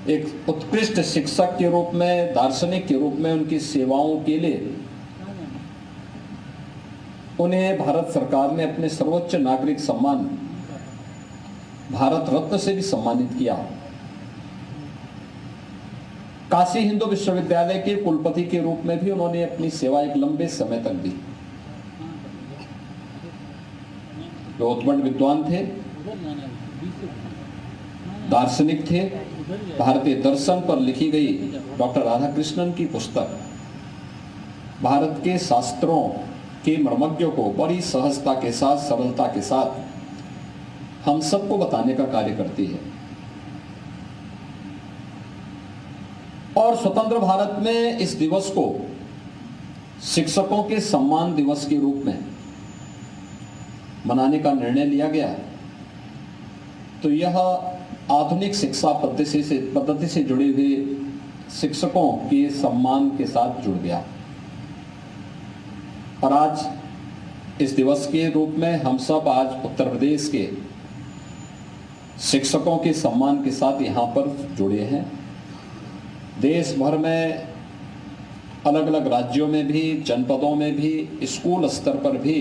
एक उत्कृष्ट शिक्षक के रूप में, दार्शनिक के रूप में उनकी सेवाओं के लिए उन्हें भारत सरकार ने अपने सर्वोच्च नागरिक सम्मान भारत रत्न से भी सम्मानित किया। काशी हिंदू विश्वविद्यालय के कुलपति के रूप में भी उन्होंने अपनी सेवा एक लंबे समय तक दी। बहुत बड़े विद्वान थे, दार्शनिक थे। भारतीय दर्शन पर लिखी गई डॉक्टर राधाकृष्णन की पुस्तक भारत के शास्त्रों के मर्मज्ञों को बड़ी सहजता के साथ, सरलता के साथ हम सबको बताने का कार्य करती है। और स्वतंत्र भारत में इस दिवस को शिक्षकों के सम्मान दिवस के रूप में मनाने का निर्णय लिया गया। तो यह आधुनिक शिक्षा पद्धति से जुड़े हुए शिक्षकों के सम्मान के साथ जुड़ गया। और आज इस दिवस के रूप में हम सब आज उत्तर प्रदेश के शिक्षकों के सम्मान के साथ यहाँ पर जुड़े हैं। देश भर में अलग अलग राज्यों में भी, जनपदों में भी, स्कूल स्तर पर भी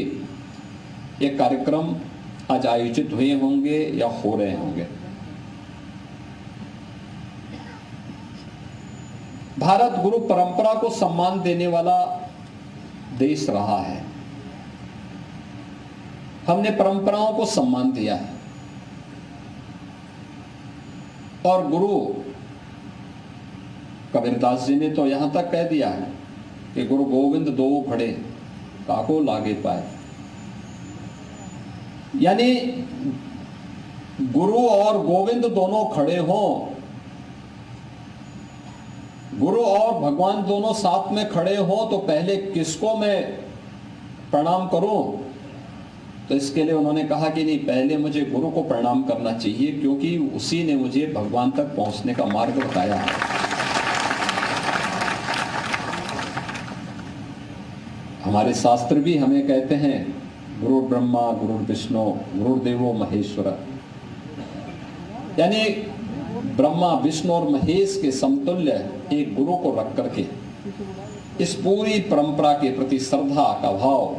ये कार्यक्रम आज आयोजित हुए होंगे या हो रहे होंगे। भारत गुरु परंपरा को सम्मान देने वाला देश रहा है। हमने परंपराओं को सम्मान दिया है। और गुरु कबीरदास जी ने तो यहां तक कह दिया है कि गुरु गोविंद दो खड़े काको लागे पाए। यानी गुरु और गोविंद दोनों खड़े हों, गुरु और भगवान दोनों साथ में खड़े हों, तो पहले किसको मैं प्रणाम करूं? तो इसके लिए उन्होंने कहा कि नहीं, पहले मुझे गुरु को प्रणाम करना चाहिए, क्योंकि उसी ने मुझे भगवान तक पहुंचने का मार्ग बताया है। हमारे शास्त्र भी हमें कहते हैं गुरु ब्रह्मा गुरु विष्णु गुरुदेवो महेश्वर, यानी ब्रह्मा विष्णु और महेश के समतुल्य एक गुरु को रख करके इस पूरी परंपरा के प्रति श्रद्धा का भाव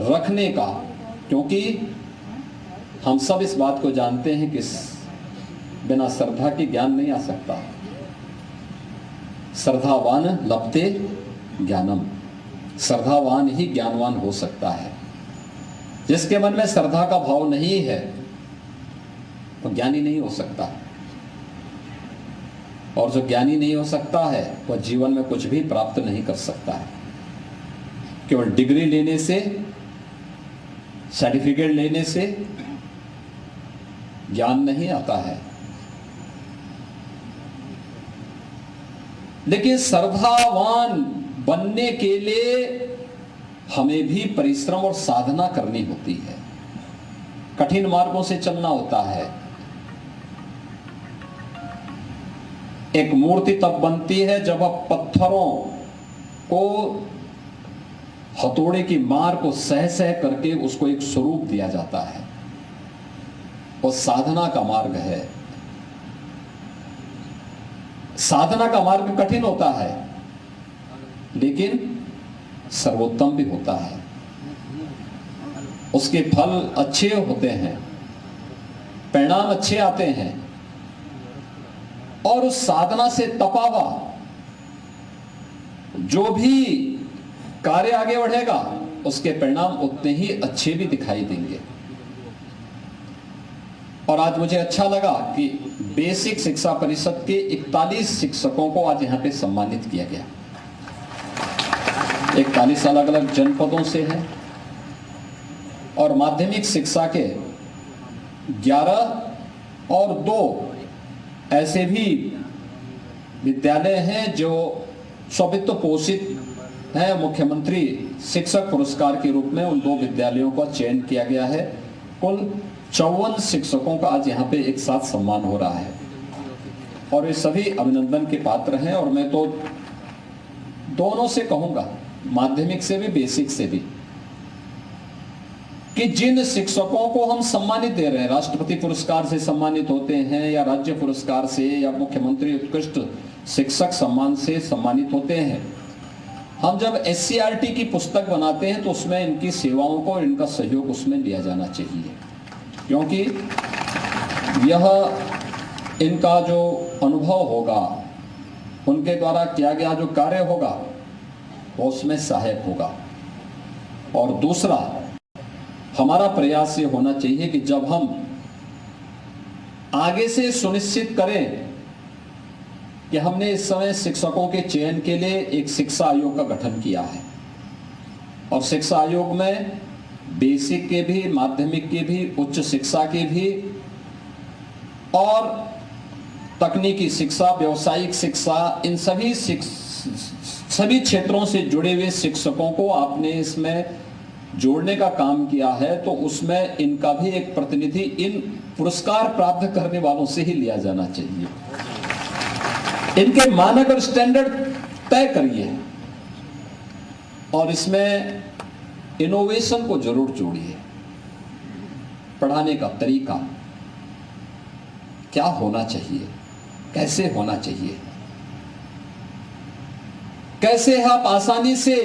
रखने का, क्योंकि हम सब इस बात को जानते हैं कि बिना श्रद्धा के ज्ञान नहीं आ सकता। श्रद्धावान लभते ज्ञानम, श्रद्धावान ही ज्ञानवान हो सकता है। जिसके मन में श्रद्धा का भाव नहीं है वो ज्ञानी नहीं हो सकता। और जो ज्ञानी नहीं हो सकता है वह जीवन में कुछ भी प्राप्त नहीं कर सकता है। केवल डिग्री लेने से, सर्टिफिकेट लेने से ज्ञान नहीं आता है। लेकिन श्रद्धावान बनने के लिए हमें भी परिश्रम और साधना करनी होती है, कठिन मार्गों से चलना होता है। एक मूर्ति तब बनती है जब अब पत्थरों को हथौड़े की मार को सह सह करके उसको एक स्वरूप दिया जाता है। और साधना का मार्ग है। साधना का मार्ग कठिन होता है, लेकिन सर्वोत्तम भी होता है। उसके फल अच्छे होते हैं, परिणाम अच्छे आते हैं। और उस साधना से तपावा जो भी कार्य आगे बढ़ेगा उसके परिणाम उतने ही अच्छे भी दिखाई देंगे। और आज मुझे अच्छा लगा कि बेसिक शिक्षा परिषद के 41 शिक्षकों को आज यहां पे सम्मानित किया गया। 41 अलग अलग जनपदों से हैं। और माध्यमिक शिक्षा के 11 और 2 ऐसे भी विद्यालय हैं जो स्ववित्त पोषित हैं। मुख्यमंत्री शिक्षक पुरस्कार के रूप में उन 2 विद्यालयों का चयन किया गया है। कुल 54 शिक्षकों का आज यहाँ पे एक साथ सम्मान हो रहा है और ये सभी अभिनंदन के पात्र हैं। और मैं तो दोनों से कहूंगा, माध्यमिक से भी बेसिक से भी, कि जिन शिक्षकों को हम सम्मानित दे रहे हैं, राष्ट्रपति पुरस्कार से सम्मानित होते हैं या राज्य पुरस्कार से या मुख्यमंत्री उत्कृष्ट शिक्षक सम्मान से सम्मानित होते हैं, हम जब SCERT की पुस्तक बनाते हैं तो उसमें इनकी सेवाओं को, इनका सहयोग उसमें लिया जाना चाहिए, क्योंकि यह इनका जो अनुभव होगा, उनके द्वारा किया गया जो कार्य होगा वो उसमें सहायक होगा। और दूसरा, हमारा प्रयास ये होना चाहिए कि जब हम आगे से सुनिश्चित करें कि हमने इस समय शिक्षकों के चयन के लिए एक शिक्षा आयोग का गठन किया है, और शिक्षा आयोग में बेसिक के भी, माध्यमिक के भी, उच्च शिक्षा के भी और तकनीकी शिक्षा, व्यावसायिक शिक्षा, इन सभी क्षेत्रों से जुड़े हुए शिक्षकों को आपने इसमें जोड़ने का काम किया है, तो उसमें इनका भी एक प्रतिनिधि इन पुरस्कार प्राप्त करने वालों से ही लिया जाना चाहिए। इनके मानक और स्टैंडर्ड तय करिए और इसमें इनोवेशन को जरूर जोड़िए। पढ़ाने का तरीका क्या होना चाहिए, कैसे होना चाहिए, कैसे आप आसानी से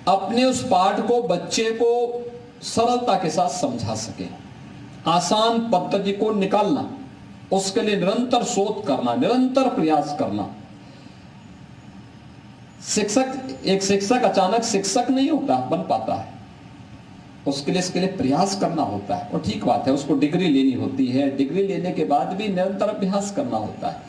अपने उस पाठ को बच्चे को सरलता के साथ समझा सके। आसान पद्धति को निकालना, उसके लिए निरंतर शोध करना, निरंतर प्रयास करना। एक शिक्षक अचानक शिक्षक नहीं होता, बन पाता है, उसके लिए इसके लिए प्रयास करना होता है। और ठीक बात है, उसको डिग्री लेनी होती है, डिग्री लेने के बाद भी निरंतर अभ्यास करना होता है,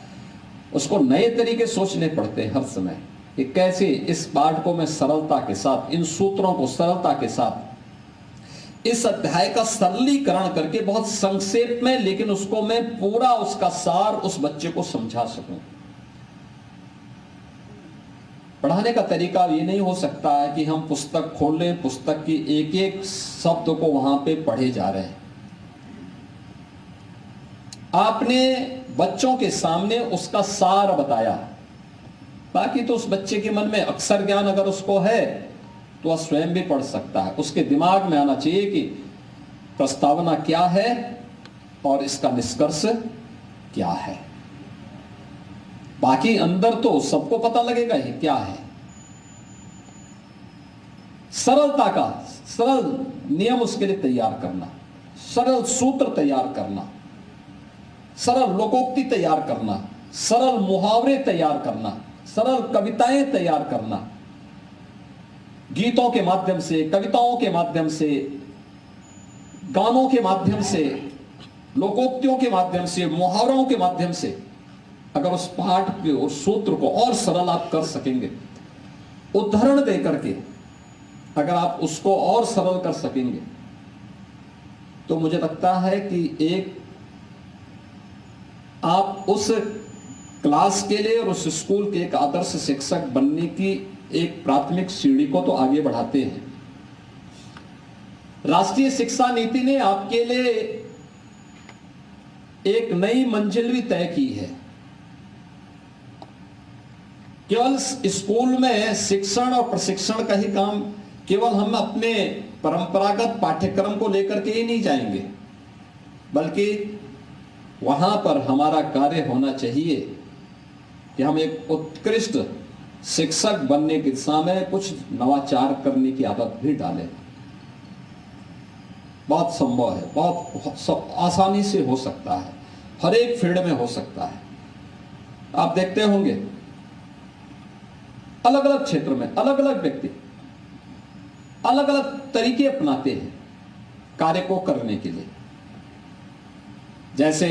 उसको नए तरीके सोचने पड़ते हैं हर समय कि कैसे इस पाठ को मैं सरलता के साथ, इन सूत्रों को सरलता के साथ, इस अध्याय का सरलीकरण करके बहुत संक्षेप में, लेकिन उसको मैं पूरा उसका सार उस बच्चे को समझा सकूं। पढ़ाने का तरीका ये नहीं हो सकता है कि हम पुस्तक खोल लें, पुस्तक की एक एक शब्द को वहां पे पढ़े जा रहे हैं। आपने बच्चों के सामने उसका सार बताया, बाकी तो उस बच्चे के मन में अक्षर ज्ञान अगर उसको है तो वह स्वयं भी पढ़ सकता है। उसके दिमाग में आना चाहिए कि प्रस्तावना क्या है और इसका निष्कर्ष क्या है। बाकी अंदर तो सबको पता लगेगा ही क्या है। सरलता का सरल नियम उसके लिए तैयार करना, सरल सूत्र तैयार करना, सरल लोकोक्ति तैयार करना, सरल मुहावरे तैयार करना, सरल कविताएं तैयार करना, गीतों के माध्यम से, कविताओं के माध्यम से, गानों के माध्यम से, लोकोक्तियों के माध्यम से, मुहावरों के माध्यम से अगर उस पाठ के उस सूत्र को और सरल आप कर सकेंगे, उदाहरण दे करके अगर आप उसको और सरल कर सकेंगे, तो मुझे लगता है कि एक आप उस क्लास के लिए और उस स्कूल के एक आदर्श शिक्षक बनने की एक प्राथमिक सीढ़ी को तो आगे बढ़ाते हैं। राष्ट्रीय शिक्षा नीति ने आपके लिए एक नई मंजिल भी तय की है। केवल स्कूल में शिक्षण और प्रशिक्षण का ही काम केवल हम अपने परंपरागत पाठ्यक्रम को लेकर के ही नहीं जाएंगे, बल्कि वहां पर हमारा कार्य होना चाहिए कि हम एक उत्कृष्ट शिक्षक बनने की दिशा में कुछ नवाचार करने की आदत भी डालें। बहुत संभव है, बहुत आसानी से हो सकता है, हर एक फील्ड में हो सकता है। आप देखते होंगे अलग अलग क्षेत्र में अलग अलग व्यक्ति अलग अलग तरीके अपनाते हैं कार्य को करने के लिए। जैसे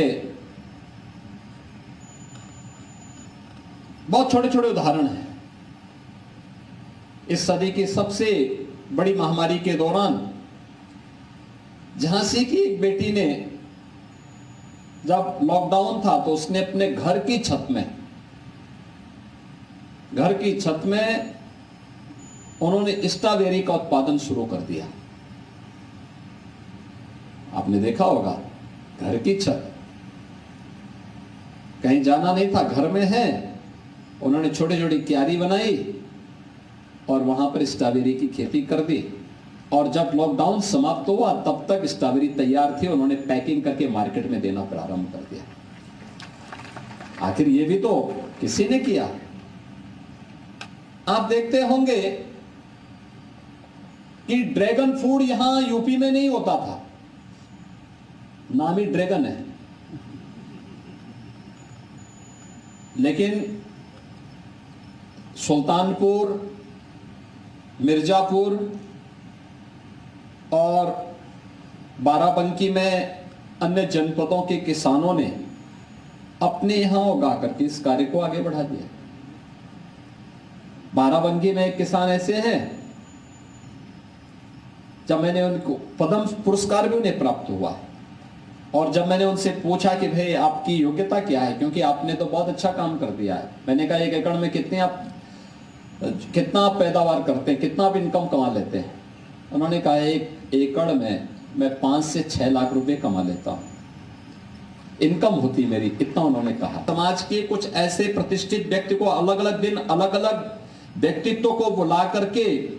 बहुत छोटे छोटे उदाहरण हैं। इस सदी की सबसे बड़ी महामारी के दौरान झांसी की एक बेटी ने, जब लॉकडाउन था तो उसने अपने घर की छत में उन्होंने स्ट्रॉबेरी का उत्पादन शुरू कर दिया। आपने देखा होगा, घर की छत, कहीं जाना नहीं था, घर में है, उन्होंने छोटी छोटी क्यारी बनाई और वहां पर स्ट्रॉबेरी की खेती कर दी। और जब लॉकडाउन समाप्त हुआ तब तक स्ट्रॉबेरी तैयार थी, उन्होंने पैकिंग करके मार्केट में देना प्रारंभ कर दिया। आखिर ये भी तो किसी ने किया। आप देखते होंगे कि ड्रैगन फ्रूट यहां यूपी में नहीं होता था, नाम ही ड्रैगन है, लेकिन सुल्तानपुर, मिर्जापुर और बाराबंकी में अन्य जनपदों के किसानों ने अपने यहां उगा करके इस कार्य को आगे बढ़ा दिया। बाराबंकी में एक किसान ऐसे हैं, जब मैंने उनको पद्म पुरस्कार भी उन्हें प्राप्त हुआ, और जब मैंने उनसे पूछा कि भाई आपकी योग्यता क्या है, क्योंकि आपने तो बहुत अच्छा काम कर दिया है, मैंने कहा 1 एकड़ में कितना आप पैदावार करते हैं, कितना आप इनकम कमा लेते हैं? उन्होंने कहा 1 एकड़ में मैं 5 से 6 लाख रुपए कमा लेता हूं, इनकम होती मेरी, इतना उन्होंने कहा। समाज के कुछ ऐसे प्रतिष्ठित व्यक्ति को अलग अलग दिन अलग अलग व्यक्तित्व को बुला करके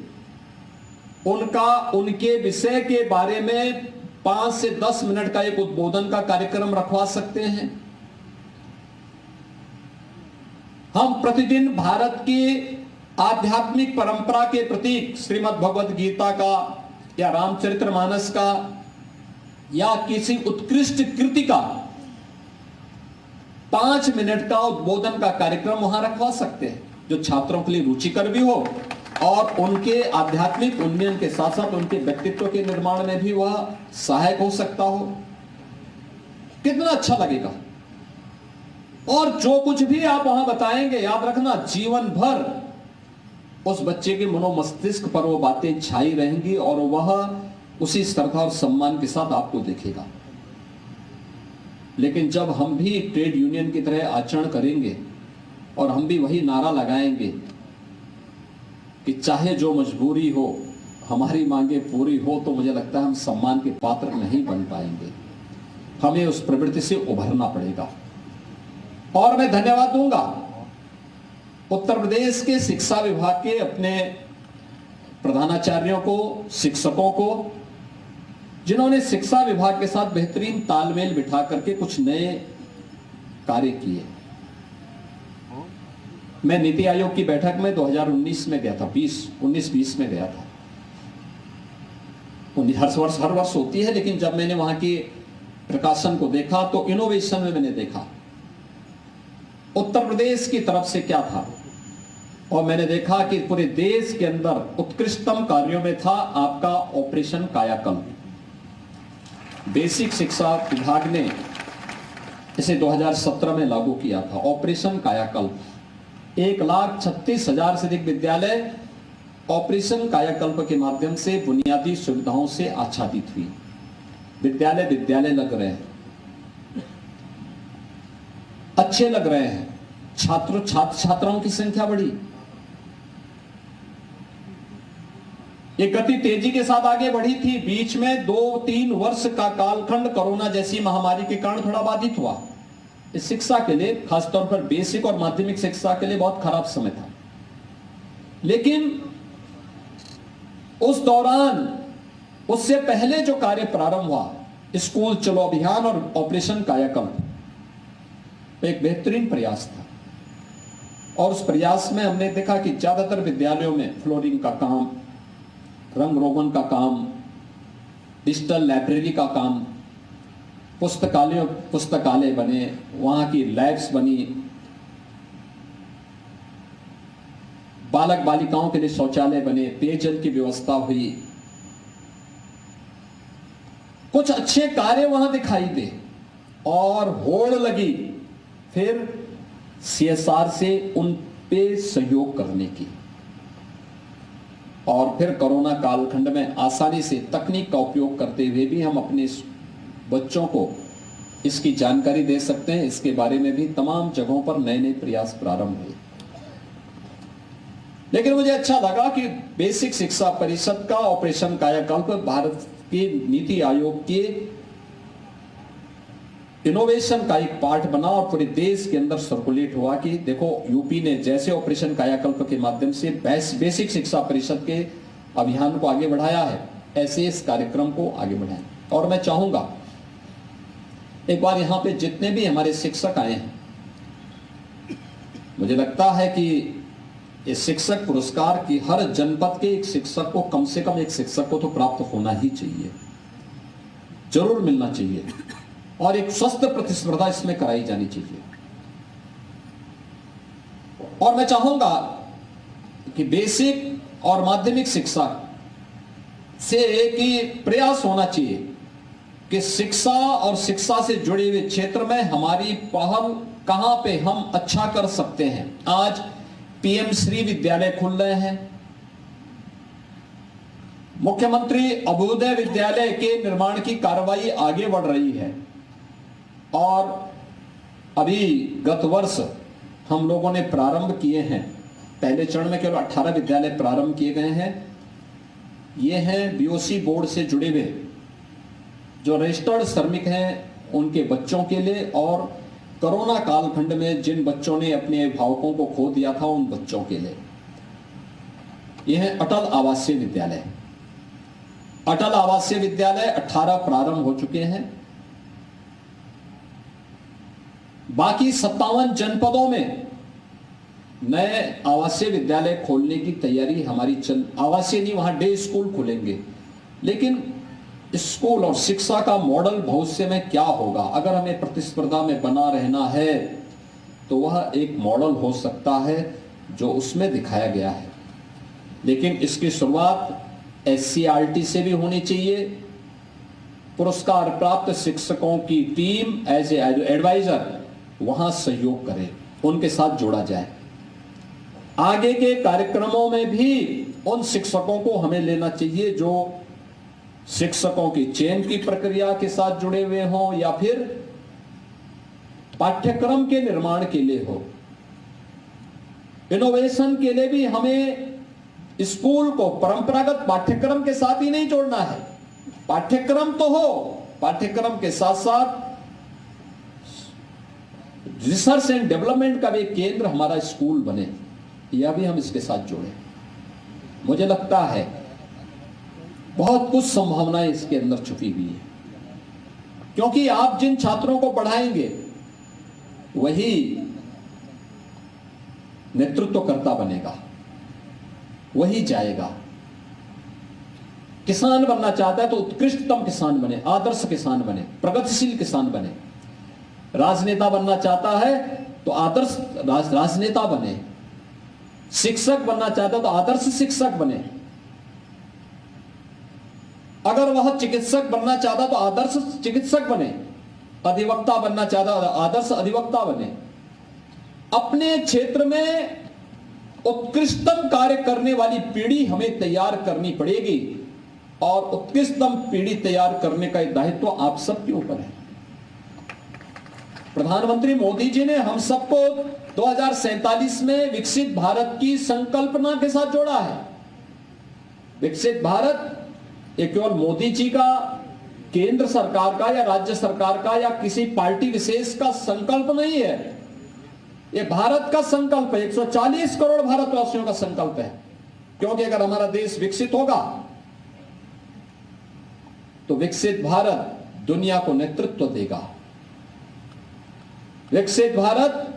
उनके विषय के बारे में 5 से 10 मिनट का एक उद्बोधन का कार्यक्रम रखवा सकते हैं। हम प्रतिदिन भारत की आध्यात्मिक परंपरा के प्रतीक श्रीमद् भगवद गीता का या रामचरितमानस का या किसी उत्कृष्ट कृति का 5 मिनट का उद्बोधन का कार्यक्रम वहां रखवा सकते हैं, जो छात्रों के लिए रुचिकर भी हो और उनके आध्यात्मिक उन्नयन के साथ साथ उनके व्यक्तित्व के निर्माण में भी वह सहायक हो सकता हो। कितना अच्छा लगेगा। और जो कुछ भी आप वहां बताएंगे, याद रखना जीवन भर उस बच्चे के मनोमस्तिष्क पर वो बातें छाई रहेंगी और वह उसी श्रद्धा और सम्मान के साथ आपको देखेगा। लेकिन जब हम भी ट्रेड यूनियन की तरह आचरण करेंगे और हम भी वही नारा लगाएंगे कि चाहे जो मजबूरी हो हमारी मांगे पूरी हो, तो मुझे लगता है हम सम्मान के पात्र नहीं बन पाएंगे। हमें उस प्रवृत्ति से उभरना पड़ेगा। और मैं धन्यवाद दूंगा उत्तर प्रदेश के शिक्षा विभाग के अपने प्रधानाचार्यों को, शिक्षकों को, जिन्होंने शिक्षा विभाग के साथ बेहतरीन तालमेल बिठा करके कुछ नए कार्य किए। मैं नीति आयोग की बैठक में 2019 में गया था, 19-20 में गया था। हर वर्ष होती है, लेकिन जब मैंने वहां के प्रकाशन को देखा तो इनोवेशन में मैंने देखा उत्तर प्रदेश की तरफ से क्या था, और मैंने देखा कि पूरे देश के अंदर उत्कृष्टतम कार्यों में था आपका ऑपरेशन कायाकल्प। बेसिक शिक्षा विभाग ने इसे 2017 में लागू किया था, ऑपरेशन कायाकल्प। 1,36,000 से अधिक विद्यालय ऑपरेशन कायाकल्प के माध्यम से बुनियादी सुविधाओं से आच्छादित हुई। विद्यालय लग रहे हैं, अच्छे लग रहे हैं, छात्राओं की संख्या बढ़ी। ये गति तेजी के साथ आगे बढ़ी थी। बीच में 2-3 वर्ष का कालखंड कोरोना जैसी महामारी के कारण थोड़ा बाधित हुआ। इस शिक्षा के लिए, खासतौर पर बेसिक और माध्यमिक शिक्षा के लिए बहुत खराब समय था। लेकिन उस दौरान, उससे पहले जो कार्य प्रारंभ हुआ, स्कूल चलो अभियान और ऑपरेशन कायाकल्प, एक बेहतरीन प्रयास था। और उस प्रयास में हमने देखा कि ज्यादातर विद्यालयों में फ्लोरिंग का काम, रंग रोगन का काम, डिजिटल लाइब्रेरी का काम, पुस्तकालय बने, वहां की लैब्स बनी, बालक बालिकाओं के लिए शौचालय बने, पेयजल की व्यवस्था हुई। कुछ अच्छे कार्य वहां दिखाई दे और होड़ लगी फिर CSR से उन पे सहयोग करने की। और फिर कोरोना कालखंड में आसानी से तकनीक का उपयोग करते हुए भी हम अपने बच्चों को इसकी जानकारी दे सकते हैं। इसके बारे में भी तमाम जगहों पर नए नए प्रयास प्रारंभ हुए। लेकिन मुझे अच्छा लगा कि बेसिक शिक्षा परिषद का ऑपरेशन कायाकल्प भारत की नीति आयोग के इनोवेशन का एक पार्ट बना और पूरे देश के अंदर सर्कुलेट हुआ कि देखो यूपी ने जैसे ऑपरेशन कायाकल्प के माध्यम से बेसिक शिक्षा परिषद के अभियान को आगे बढ़ाया है, ऐसे इस कार्यक्रम को आगे बढ़ाएं। और मैं चाहूंगा एक बार यहां पे जितने भी हमारे शिक्षक आए हैं, मुझे लगता है कि इस शिक्षक पुरस्कार की हर जनपद के एक शिक्षक को, कम से कम एक शिक्षक को तो प्राप्त होना ही चाहिए, जरूर मिलना चाहिए, और एक स्वस्थ प्रतिस्पर्धा इसमें कराई जानी चाहिए। और मैं चाहूंगा कि बेसिक और माध्यमिक शिक्षा से एक ही प्रयास होना चाहिए कि शिक्षा और शिक्षा से जुड़े हुए क्षेत्र में हमारी पहल कहां पे हम अच्छा कर सकते हैं। आज पीएम श्री विद्यालय खुल रहे हैं, मुख्यमंत्री अभ्युदय विद्यालय के निर्माण की कार्रवाई आगे बढ़ रही है, और अभी गत वर्ष हम लोगों ने प्रारंभ किए हैं। पहले चरण में केवल 18 विद्यालय प्रारंभ किए गए हैं। ये हैं बीओसी बोर्ड से जुड़े हुए जो रजिस्टर्ड श्रमिक हैं उनके बच्चों के लिए, और कोरोना कालखंड में जिन बच्चों ने अपने अभिभावकों को खो दिया था उन बच्चों के लिए। यह है अटल आवासीय विद्यालय। अटल आवासीय विद्यालय 18 प्रारंभ हो चुके हैं। बाकी 57 जनपदों में नए आवासीय विद्यालय खोलने की तैयारी हमारी आवासीय नहीं, वहां डे स्कूल खुलेंगे। लेकिन स्कूल और शिक्षा का मॉडल भविष्य में क्या होगा, अगर हमें प्रतिस्पर्धा में बना रहना है तो वह एक मॉडल हो सकता है जो उसमें दिखाया गया है। लेकिन इसकी शुरुआत एससीईआरटी से भी होनी चाहिए। पुरस्कार प्राप्त शिक्षकों की टीम एज ए एडवाइजर वहां सहयोग करे, उनके साथ जोड़ा जाए। आगे के कार्यक्रमों में भी उन शिक्षकों को हमें लेना चाहिए जो शिक्षकों की चयन की प्रक्रिया के साथ जुड़े हुए हों या फिर पाठ्यक्रम के निर्माण के लिए हो। इनोवेशन के लिए भी हमें स्कूल को परंपरागत पाठ्यक्रम के साथ ही नहीं जोड़ना है। पाठ्यक्रम तो हो, पाठ्यक्रम के साथ साथ रिसर्च एंड डेवलपमेंट का भी केंद्र हमारा स्कूल बने, यह भी हम इसके साथ जोड़ें। मुझे लगता है बहुत कुछ संभावनाएं इसके अंदर छुपी हुई है, क्योंकि आप जिन छात्रों को पढ़ाएंगे वही नेतृत्वकर्ता बनेगा, वही जाएगा। किसान बनना चाहता है तो उत्कृष्टतम किसान बने, आदर्श किसान बने, प्रगतिशील किसान बने। राजनेता बनना चाहता है तो आदर्श राजनेता बने। शिक्षक बनना चाहता है तो आदर्श शिक्षक बने। अगर वह चिकित्सक बनना चाहता तो आदर्श चिकित्सक बने। अधिवक्ता बनना चाहता तो आदर्श अधिवक्ता बने। अपने क्षेत्र में उत्कृष्टतम कार्य करने वाली पीढ़ी हमें तैयार करनी पड़ेगी, और उत्कृष्टतम पीढ़ी तैयार करने का दायित्व आप सबके ऊपर है। प्रधानमंत्री मोदी जी ने हम सबको 2047 में विकसित भारत की संकल्पना के साथ जोड़ा है। विकसित भारत ये केवल मोदी जी का, केंद्र सरकार का या राज्य सरकार का या किसी पार्टी विशेष का संकल्प नहीं है। ये भारत का संकल्प है, 140 करोड़ भारतवासियों का संकल्प है। क्योंकि अगर हमारा देश विकसित होगा तो विकसित भारत दुनिया को नेतृत्व देगा। विकसित भारत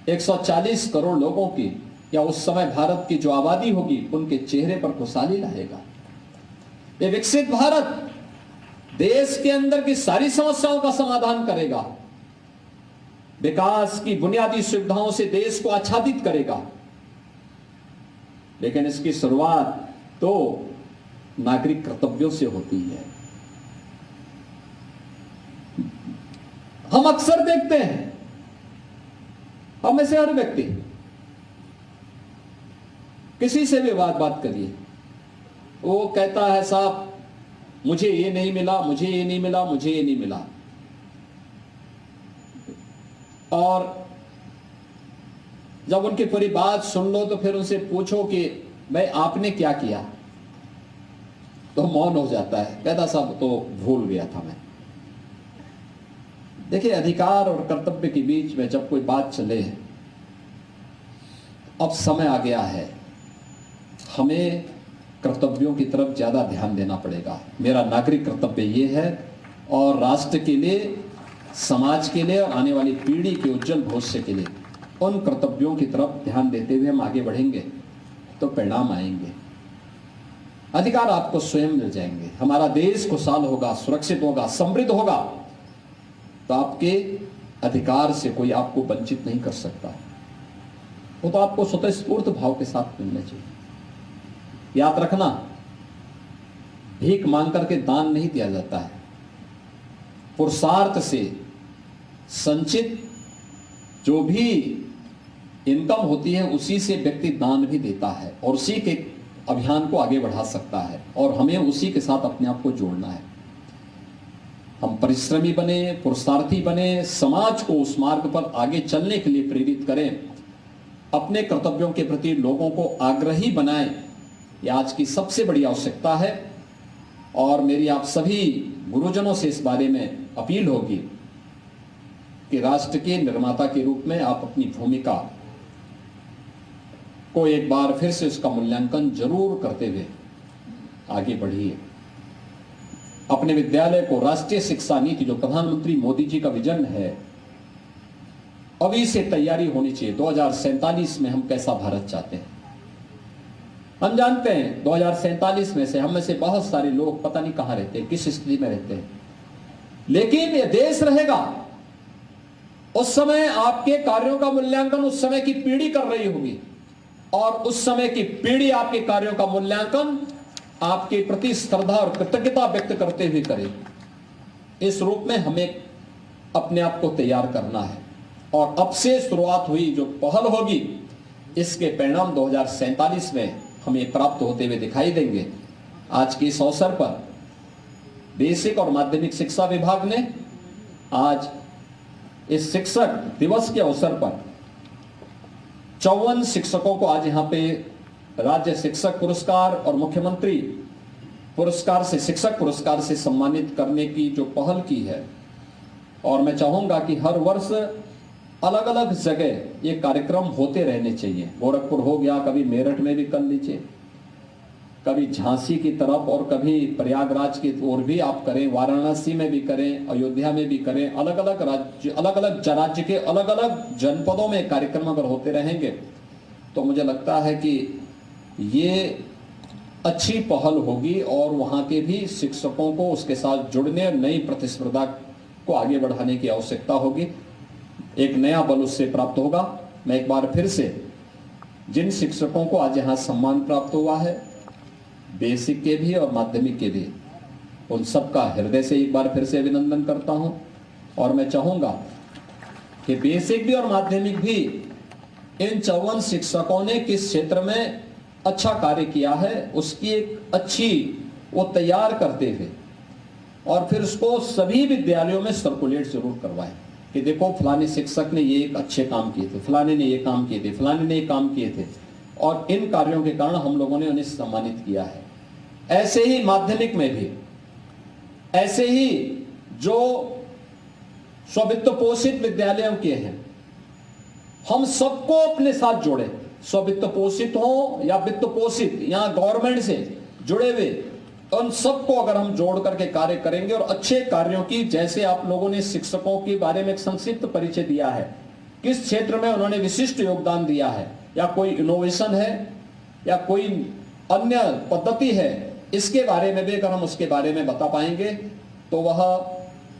140 करोड़ लोगों की, या उस समय भारत की जो आबादी होगी उनके चेहरे पर खुशहाली लाएगा। ये विकसित भारत देश के अंदर की सारी समस्याओं का समाधान करेगा, विकास की बुनियादी सुविधाओं से देश को आच्छादित करेगा। लेकिन इसकी शुरुआत तो नागरिक कर्तव्यों से होती है। हम अक्सर देखते हैं, हम में से हर व्यक्ति किसी से भी बात करिए, वो कहता है साहब मुझे ये नहीं मिला, मुझे ये नहीं मिला, मुझे ये नहीं मिला। और जब उनकी पूरी बात सुन लो तो फिर उनसे पूछो कि भाई आपने क्या किया, तो मौन हो जाता है, कहता साहब तो भूल गया था मैं। देखिए, अधिकार और कर्तव्य के बीच में जब कोई बात चले, अब समय आ गया है हमें कर्तव्यों की तरफ ज्यादा ध्यान देना पड़ेगा। मेरा नागरिक कर्तव्य ये है और राष्ट्र के लिए, समाज के लिए और आने वाली पीढ़ी के उज्जवल भविष्य के लिए उन कर्तव्यों की तरफ ध्यान देते हुए हम आगे बढ़ेंगे तो परिणाम आएंगे। अधिकार आपको स्वयं मिल जाएंगे। हमारा देश खुशहाल होगा, सुरक्षित होगा, समृद्ध होगा, तो आपके अधिकार से कोई आपको वंचित नहीं कर सकता। वो तो आपको स्वतःस्फूर्त भाव के साथ मिलना चाहिए। याद रखना, भीख मांग करके दान नहीं दिया जाता है। पुरुषार्थ से संचित जो भी इनकम होती है उसी से व्यक्ति दान भी देता है और उसी के अभियान को आगे बढ़ा सकता है और हमें उसी के साथ अपने आप को जोड़ना है। हम परिश्रमी बने, पुरुषार्थी बने, समाज को उस मार्ग पर आगे चलने के लिए प्रेरित करें, अपने कर्तव्यों के प्रति लोगों को आग्रही बनाएं। यह आज की सबसे बड़ी आवश्यकता है और मेरी आप सभी गुरुजनों से इस बारे में अपील होगी कि राष्ट्र के निर्माता के रूप में आप अपनी भूमिका को एक बार फिर से उसका मूल्यांकन जरूर करते हुए आगे बढ़िए। अपने विद्यालय को राष्ट्रीय शिक्षा नीति, जो प्रधानमंत्री मोदी जी का विजन है, अभी से तैयारी होनी चाहिए। 2047 में हम कैसा भारत चाहते हैं हम जानते हैं। 2047 में से हम में से बहुत सारे लोग पता नहीं कहां रहते हैं, किस स्थिति में रहते हैं, लेकिन यह देश रहेगा। उस समय आपके कार्यों का मूल्यांकन उस समय की पीढ़ी कर रही होगी और उस समय की पीढ़ी आपके कार्यों का मूल्यांकन आपके प्रति श्रद्धा और कृतज्ञता व्यक्त करते हुए करेगी। इस रूप में हमें अपने आप को तैयार करना है और अब से शुरुआत हुई जो पहल होगी, इसके परिणाम 2047 में हमें प्राप्त होते हुए दिखाई देंगे। आज के इस अवसर पर बेसिक और माध्यमिक शिक्षा विभाग ने आज इस शिक्षक दिवस के अवसर पर 54 शिक्षकों को आज यहां पे राज्य शिक्षक पुरस्कार और मुख्यमंत्री पुरस्कार से, शिक्षक पुरस्कार से सम्मानित करने की जो पहल की है। और मैं चाहूंगा कि हर वर्ष अलग अलग जगह ये कार्यक्रम होते रहने चाहिए। गोरखपुर हो गया, कभी मेरठ में भी कर लीजिए, कभी झांसी की तरफ और कभी प्रयागराज की ओर भी आप करें, वाराणसी में भी करें, अयोध्या में भी करें। अलग अलग राज्य के अलग अलग जनपदों में कार्यक्रम अगर होते रहेंगे तो मुझे लगता है कि ये अच्छी पहल होगी और वहां के भी शिक्षकों को उसके साथ जुड़ने और नई प्रतिस्पर्धा को आगे बढ़ाने की आवश्यकता होगी। एक नया बल उससे प्राप्त होगा। मैं एक बार फिर से जिन शिक्षकों को आज यहाँ सम्मान प्राप्त हुआ है, बेसिक के भी और माध्यमिक के भी, उन सबका हृदय से एक बार फिर से अभिनंदन करता हूं। और मैं चाहूंगा कि बेसिक भी और माध्यमिक भी इन 54 शिक्षकों ने किस क्षेत्र में अच्छा कार्य किया है उसकी एक अच्छी वो तैयार करते हुए और फिर उसको सभी विद्यालयों में सर्कुलेट जरूर करवाएं कि देखो फलाने शिक्षक ने ये एक अच्छे काम किए थे, फलाने ने ये काम किए थे, फलाने ने ये काम किए थे और इन कार्यों के कारण हम लोगों ने उन्हें सम्मानित किया है। ऐसे ही माध्यमिक में भी, ऐसे ही जो स्ववित्त पोषित विद्यालयों के हैं, हम सबको अपने साथ जोड़े, स्ववित्त पोषित हो या वित्त पोषित या गवर्नमेंट से जुड़े हुए, उन सबको अगर हम जोड़ करके कार्य करेंगे और अच्छे कार्यों की, जैसे आप लोगों ने शिक्षकों के बारे में एक संक्षिप्त परिचय दिया है, किस क्षेत्र में उन्होंने विशिष्ट योगदान दिया है या कोई इनोवेशन है या कोई अन्य पद्धति है, इसके बारे में भी अगर हम उसके बारे में बता पाएंगे तो वह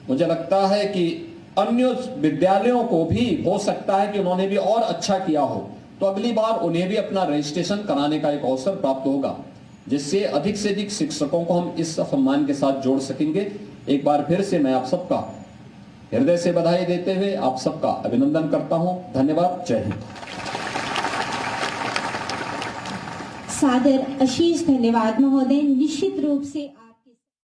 मुझे लगता है कि अन्य विद्यालयों को भी हो सकता है कि उन्होंने भी और अच्छा किया हो, तो अगली बार उन्हें भी अपना रजिस्ट्रेशन कराने का एक अवसर प्राप्त होगा, जिससे अधिक से अधिक शिक्षकों को हम इस सम्मान के साथ जोड़ सकेंगे। एक बार फिर से मैं आप सबका हृदय से बधाई देते हुए आप सबका अभिनंदन करता हूं। धन्यवाद। जय हिंद। सादर आशीष धन्यवाद महोदय। निश्चित रूप से